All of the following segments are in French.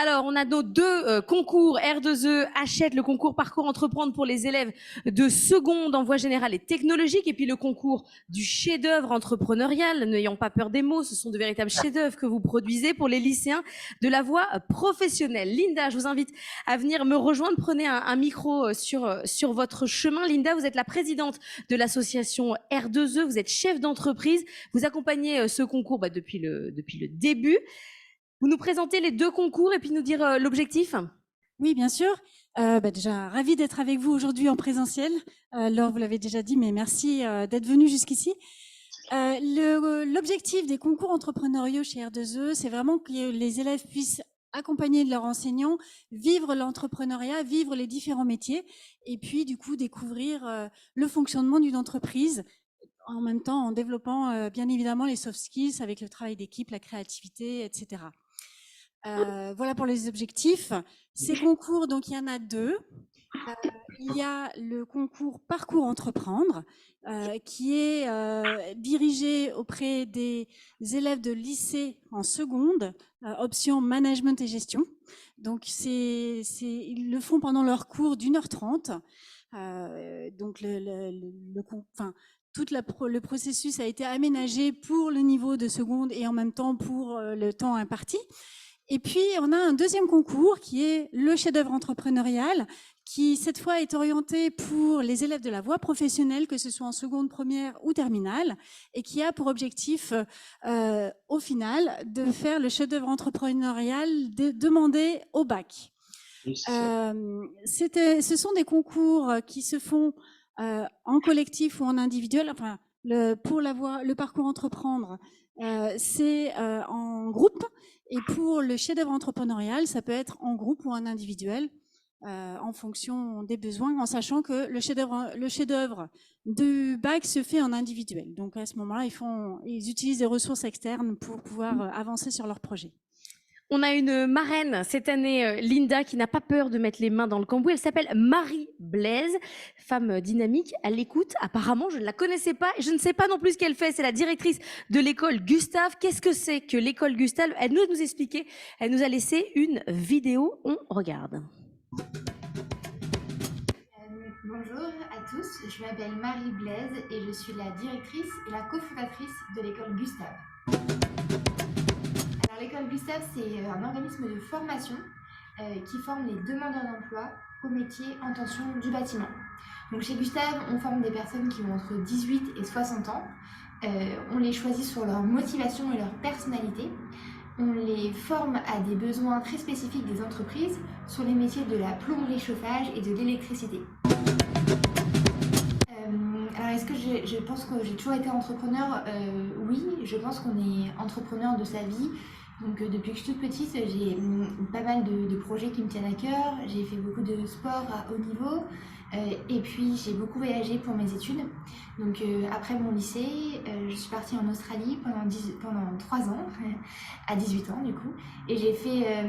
Alors, on a nos deux concours R2E, Hachette, le concours Parcours Entreprendre pour les élèves de seconde en voie générale et technologique, et puis le concours du chef-d'œuvre entrepreneurial. N'ayons pas peur des mots, ce sont de véritables chefs-d'œuvre que vous produisez pour les lycéens de la voie professionnelle. Linda, je vous invite à venir me rejoindre. Prenez un micro sur votre chemin. Linda, vous êtes la présidente de l'association R2E, vous êtes chef d'entreprise, vous accompagnez ce concours depuis le début. Vous nous présentez les deux concours et puis nous dire l'objectif? Oui, bien sûr. Déjà, ravie d'être avec vous aujourd'hui en présentiel. Laure, vous l'avez déjà dit, mais merci d'être venu jusqu'ici. L'objectif des concours entrepreneuriaux chez R2E, c'est vraiment que les élèves puissent accompagner leurs enseignants, vivre l'entrepreneuriat, vivre les différents métiers, et puis du coup découvrir le fonctionnement d'une entreprise, en même temps en développant bien évidemment les soft skills avec le travail d'équipe, la créativité, etc. Voilà pour les objectifs. Ces concours, donc il y en a deux. Il y a le concours Parcours Entreprendre, qui est dirigé auprès des élèves de lycée en seconde, option management et gestion. Donc ils le font pendant leur cours d'1h30. Donc le processus a été aménagé pour le niveau de seconde et en même temps pour le temps imparti. Et puis, on a un deuxième concours qui est le chef-d'œuvre entrepreneurial, qui cette fois est orienté pour les élèves de la voie professionnelle, que ce soit en seconde, première ou terminale, et qui a pour objectif, au final, de faire le chef-d'œuvre entrepreneurial demandé au bac. Ce sont des concours qui se font en collectif ou en individuel. Enfin, pour le parcours entreprendre, c'est en groupe. Et pour le chef-d'œuvre entrepreneurial, ça peut être en groupe ou en individuel, en fonction des besoins, en sachant que le chef-d'œuvre du bac se fait en individuel. Donc à ce moment-là, ils utilisent des ressources externes pour pouvoir avancer sur leur projet. On a une marraine cette année, Linda, qui n'a pas peur de mettre les mains dans le cambouis. Elle s'appelle Marie Blaise, femme dynamique, à l'écoute. Apparemment, je ne la connaissais pas et je ne sais pas non plus ce qu'elle fait. C'est la directrice de l'école Gustave. Qu'est-ce que c'est que l'école Gustave? Elle nous expliquer. Elle nous a laissé une vidéo. On regarde. Bonjour à tous, je m'appelle Marie Blaise et je suis la directrice et la cofondatrice de l'école Gustave. Alors l'école Gustave, c'est un organisme de formation qui forme les demandeurs d'emploi au métier en tension du bâtiment. Donc chez Gustave, on forme des personnes qui ont entre 18 et 60 ans. On les choisit sur leur motivation et leur personnalité. On les forme à des besoins très spécifiques des entreprises sur les métiers de la plomberie chauffage et de l'électricité. Alors est-ce que je pense que j'ai toujours été entrepreneur? Oui, je pense qu'on est entrepreneur de sa vie. Donc depuis que je suis toute petite, j'ai pas mal de projets qui me tiennent à cœur. J'ai fait beaucoup de sport à haut niveau. Et puis j'ai beaucoup voyagé pour mes études. Donc après mon lycée, je suis partie en Australie pendant 3 ans, à 18 ans du coup. Et j'ai fait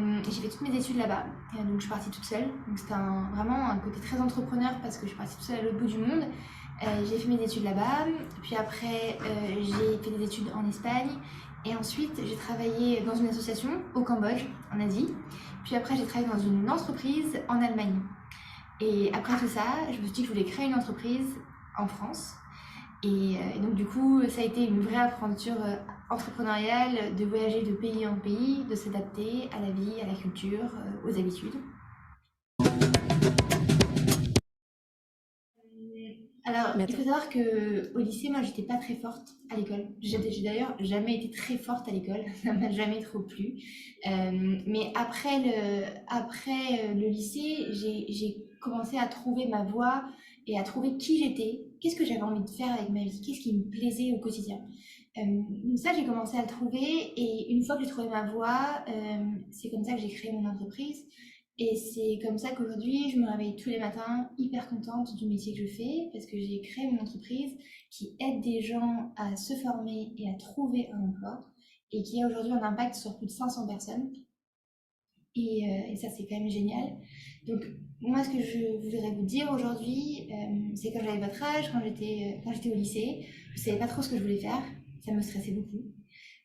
toutes mes études là-bas. Donc je suis partie toute seule. Donc c'était vraiment un côté très entrepreneur parce que je suis partie toute seule à l'autre bout du monde. J'ai fait mes études là-bas. Puis après j'ai fait des études en Espagne. Et ensuite, j'ai travaillé dans une association au Cambodge, en Asie. Puis après, j'ai travaillé dans une entreprise en Allemagne. Et après tout ça, je me suis dit que je voulais créer une entreprise en France. Et donc du coup, ça a été une vraie aventure entrepreneuriale de voyager de pays en pays, de s'adapter à la vie, à la culture, aux habitudes. Alors, il faut savoir qu'au lycée, moi, j'étais pas très forte à l'école. J'ai d'ailleurs jamais été très forte à l'école, ça m'a jamais trop plu. Mais après le lycée, j'ai commencé à trouver ma voie et à trouver qui j'étais, qu'est-ce que j'avais envie de faire avec ma vie, qu'est-ce qui me plaisait au quotidien. Ça, j'ai commencé à le trouver et une fois que j'ai trouvé ma voie, c'est comme ça que j'ai créé mon entreprise. Et c'est comme ça qu'aujourd'hui, je me réveille tous les matins hyper contente du métier que je fais parce que j'ai créé une entreprise qui aide des gens à se former et à trouver un emploi et qui a aujourd'hui un impact sur plus de 500 personnes. Et ça, c'est quand même génial. Donc, moi, ce que je voudrais vous dire aujourd'hui, c'est quand j'avais votre âge, quand j'étais au lycée, je ne savais pas trop ce que je voulais faire. Ça me stressait beaucoup.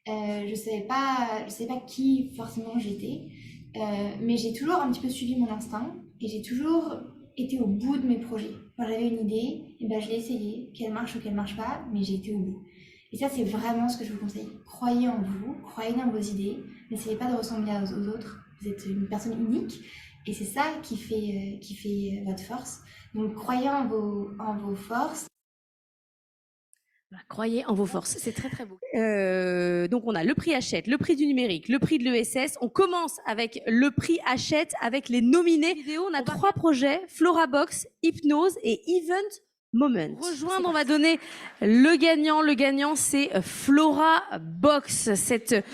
Je savais pas qui forcément j'étais. Mais j'ai toujours un petit peu suivi mon instinct et j'ai toujours été au bout de mes projets. Quand j'avais une idée, et ben je l'ai essayée, qu'elle marche ou qu'elle marche pas, mais j'ai été au bout. Et ça, c'est vraiment ce que je vous conseille. Croyez en vous, croyez dans vos idées, n'essayez pas de ressembler aux autres. Vous êtes une personne unique et c'est ça qui fait votre force. Donc croyez en vos forces. Voilà, croyez en vos forces, c'est très très beau. Donc on a le prix Hachette, le prix du numérique, le prix de l'ESS. On commence avec le prix Hachette avec les nominés. On a 3 projets, Flora Box, Hypnose et Event Moment. Rejoindre, on va donner le gagnant. Le gagnant, c'est Flora Box. Cette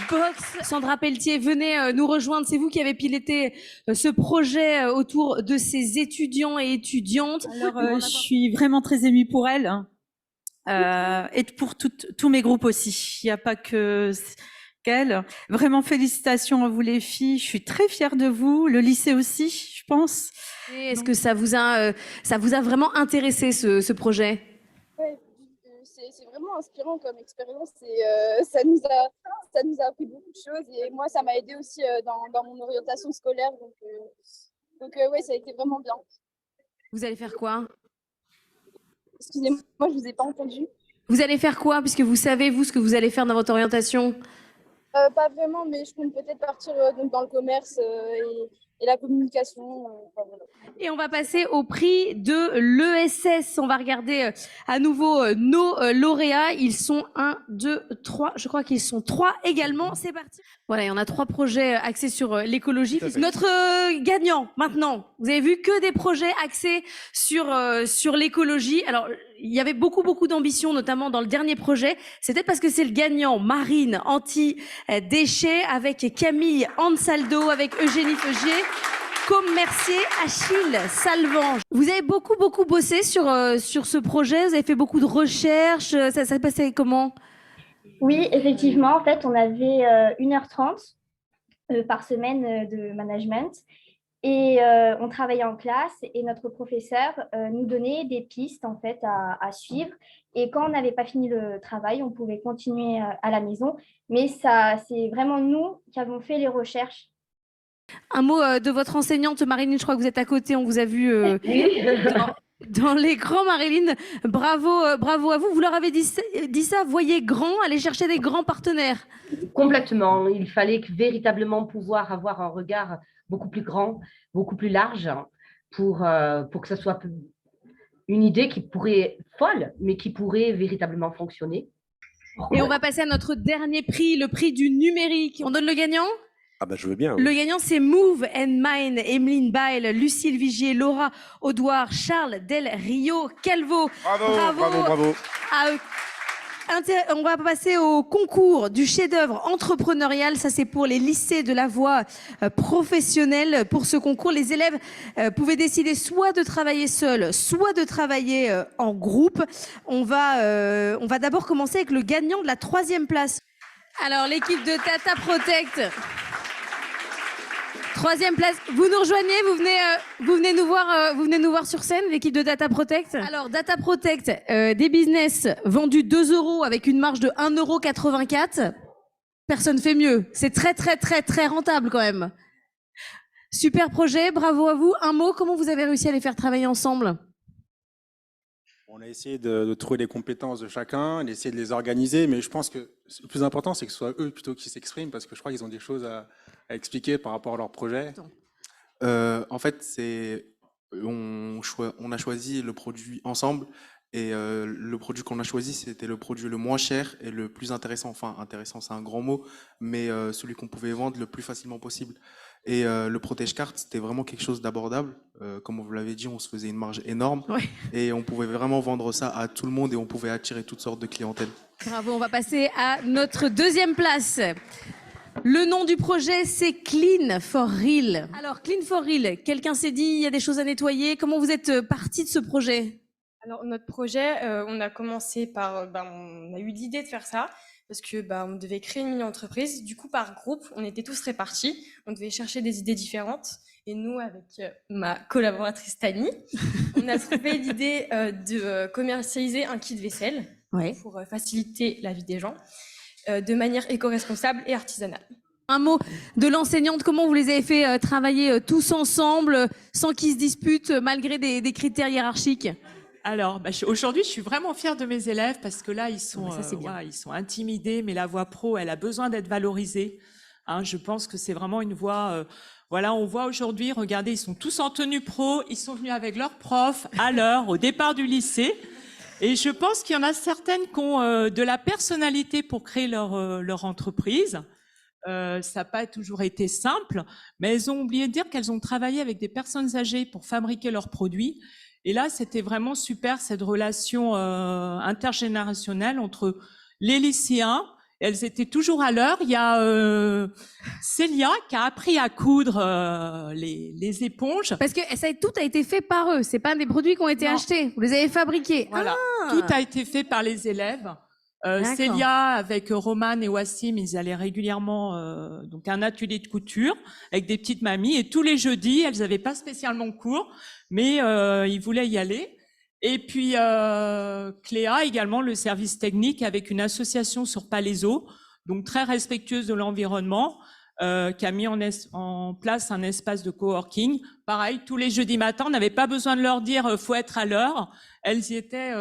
box, Sandra Pelletier, venez nous rejoindre. C'est vous qui avez piloté ce projet autour de ces étudiants et étudiantes. Alors, je suis vraiment très émue pour elle. Et pour tous mes groupes aussi. Il n'y a pas que qu'elle. Vraiment félicitations à vous les filles. Je suis très fière de vous. Le lycée aussi, je pense. Est-ce que ça vous a vraiment intéressé ce projet? Oui, c'est vraiment inspirant comme expérience et ça nous a appris beaucoup de choses et moi ça m'a aidé aussi dans mon orientation scolaire donc ouais, ça a été vraiment bien. Vous allez faire quoi? Excusez-moi, je vous ai pas entendu. Vous allez faire quoi, puisque vous savez, vous, ce que vous allez faire dans votre orientation? Pas vraiment, mais je compte peut-être partir donc dans le commerce et la communication. Enfin, voilà. Et on va passer au prix de l'ESS. On va regarder à nouveau nos lauréats. Ils sont 1, 2, 3. Je crois qu'ils sont 3 également. C'est parti. Voilà, il y en a 3 projets axés sur l'écologie. Notre gagnant, maintenant. Vous avez vu que des projets axés sur l'écologie. Alors, il y avait beaucoup d'ambition, notamment dans le dernier projet. C'est peut-être parce que c'est le gagnant, Marine anti-déchets, avec Camille Ansaldo, avec Eugénie Feugier, comme Mercier, Achille Salvange. Vous avez beaucoup bossé sur ce projet. Vous avez fait beaucoup de recherches. Ça s'est passé comment? Oui, effectivement, en fait, on avait 1h30 par semaine de management et on travaillait en classe et notre professeur nous donnait des pistes en fait à suivre. Et quand on n'avait pas fini le travail, on pouvait continuer à la maison. Mais c'est vraiment nous qui avons fait les recherches. Un mot de votre enseignante, Marilyn, je crois que vous êtes à côté, on vous a vu dans l'écran, Marilyn. Bravo à vous. Vous leur avez dit ça, voyez grand, allez chercher des grands partenaires. Complètement. Il fallait véritablement pouvoir avoir un regard beaucoup plus grand, beaucoup plus large pour que ce soit une idée qui pourrait folle, mais qui pourrait véritablement fonctionner. Et on va passer à notre dernier prix, le prix du numérique. On donne le gagnant? Ah bah je veux bien. Le gagnant, c'est Move and Mine, Emeline Bail, Lucille Vigier, Laura Audouard, Charles Del Rio Calvo. Bravo. On va passer au concours du chef-d'œuvre entrepreneurial. Ça, c'est pour les lycées de la voie professionnelle. Pour ce concours, les élèves pouvaient décider soit de travailler seuls, soit de travailler en groupe. On va d'abord commencer avec le gagnant de la 3e place. Alors, l'équipe de Data Protect. 3e place. Vous nous rejoignez, vous venez nous voir sur scène, l'équipe de Data Protect. Alors, Data Protect, des business vendus 2 € avec une marge de 1,84 €. Personne fait mieux. C'est très rentable quand même. Super projet, bravo à vous. Un mot, comment vous avez réussi à les faire travailler ensemble? On a essayé de trouver les compétences de chacun, d'essayer de les organiser, mais je pense que le plus important, c'est que ce soit eux plutôt qui s'expriment, parce que je crois qu'ils ont des choses à expliquer par rapport à leur projet. En fait, on a choisi le produit ensemble, et le produit qu'on a choisi, c'était le produit le moins cher et le plus intéressant. Enfin, intéressant, c'est un grand mot, mais celui qu'on pouvait vendre le plus facilement possible. Et le protège-carte, c'était vraiment quelque chose d'abordable. Comme vous l'avez dit, on se faisait une marge énorme. Ouais. Et on pouvait vraiment vendre ça à tout le monde et on pouvait attirer toutes sortes de clientèle. Bravo, on va passer à notre 2e place. Le nom du projet, c'est Clean for Real. Alors, Clean for Real, quelqu'un s'est dit, il y a des choses à nettoyer. Comment vous êtes parti de ce projet? Alors, notre projet, on a commencé par, on a eu l'idée de faire ça parce que on devait créer une mini-entreprise. Du coup, par groupe, on était tous répartis. On devait chercher des idées différentes. Et nous, avec ma collaboratrice Tani, on a trouvé l'idée de commercialiser un kit vaisselle pour faciliter la vie des gens de manière éco-responsable et artisanale. Un mot de l'enseignante, comment vous les avez fait travailler tous ensemble, sans qu'ils se disputent, malgré des critères hiérarchiques? Alors, aujourd'hui, je suis vraiment fière de mes élèves parce que là, ils sont, bien. ils sont intimidés, mais la voix pro, elle a besoin d'être valorisée. Hein, je pense que c'est vraiment une voix. Voilà, on voit aujourd'hui, regardez, ils sont tous en tenue pro, ils sont venus avec leur prof à l'heure, au départ du lycée. Et je pense qu'il y en a certaines qui ont de la personnalité pour créer leur entreprise. Ça n'a pas toujours été simple, mais elles ont oublié de dire qu'elles ont travaillé avec des personnes âgées pour fabriquer leurs produits. Et là, c'était vraiment super, cette relation intergénérationnelle entre les lycéens. Elles étaient toujours à l'heure. Il y a Célia qui a appris à coudre les éponges. Parce que tout a été fait par eux. C'est pas des produits qui ont été achetés. Vous les avez fabriqués. Voilà, tout a été fait par les élèves. Célia, avec Romane et Wassim, ils allaient régulièrement donc un atelier de couture avec des petites mamies. Et tous les jeudis, elles n'avaient pas spécialement cours, mais ils voulaient y aller. Et puis Cléa également, le service technique avec une association sur Palaiseau, donc très respectueuse de l'environnement, qui a mis en place un espace de coworking. Pareil, tous les jeudis matins, on n'avait pas besoin de leur dire faut être à l'heure. Elles y étaient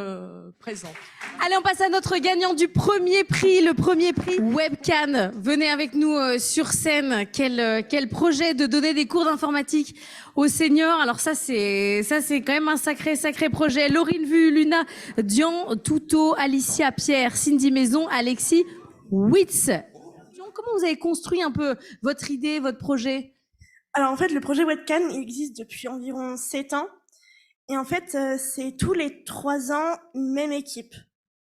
présentes. Allez, on passe à notre gagnant du premier prix, le premier prix Webcan. Venez avec nous sur scène. Quel projet de donner des cours d'informatique aux seniors. Alors ça c'est quand même un sacré projet. Laurine Vu, Luna Dian, Touto, Alicia Pierre, Cindy Maison, Alexis Witz. Comment vous avez construit un peu votre idée, votre projet? Alors en fait, le projet Webcan, il existe depuis environ 7 ans. Et en fait, c'est tous les 3 ans, une même équipe.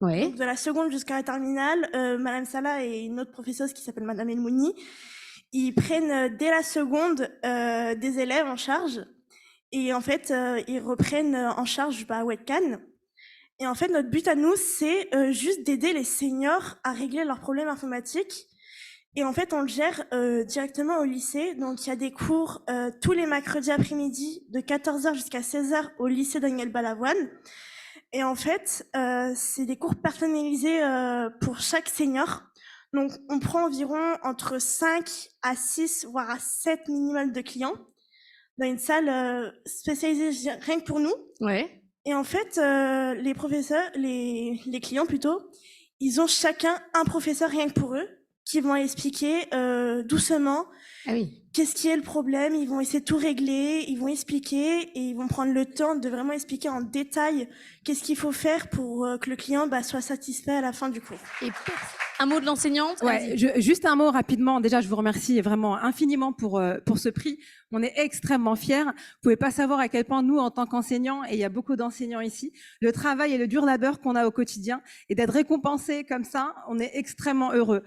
Ouais. Donc, de la seconde jusqu'à la terminale, Madame Salah et une autre professeuse qui s'appelle Madame Elmouni, ils prennent dès la seconde des élèves en charge. Et en fait, ils reprennent en charge Webcan. Et en fait, notre but à nous, c'est juste d'aider les seniors à régler leurs problèmes informatiques. Et en fait, on le gère directement au lycée. Donc, il y a des cours tous les mercredis après-midi de 14h jusqu'à 16h au lycée Daniel Balavoine. Et en fait, c'est des cours personnalisés pour chaque senior. Donc, on prend environ entre 5 à 6, voire à 7 minimum de clients dans une salle spécialisée rien que pour nous. Ouais. Et en fait, les professeurs, les clients plutôt, ils ont chacun un professeur rien que pour eux, qui vont expliquer doucement qu'est-ce qui est le problème. Ils vont essayer de tout régler, ils vont expliquer et ils vont prendre le temps de vraiment expliquer en détail qu'est-ce qu'il faut faire pour que le client soit satisfait à la fin du cours. Et un mot de l'enseignante? Ouais, juste un mot rapidement. Déjà, je vous remercie vraiment infiniment pour ce prix. On est extrêmement fiers. Vous pouvez pas savoir à quel point nous, en tant qu'enseignants, et il y a beaucoup d'enseignants ici, le travail et le dur labeur qu'on a au quotidien et d'être récompensés comme ça, on est extrêmement heureux.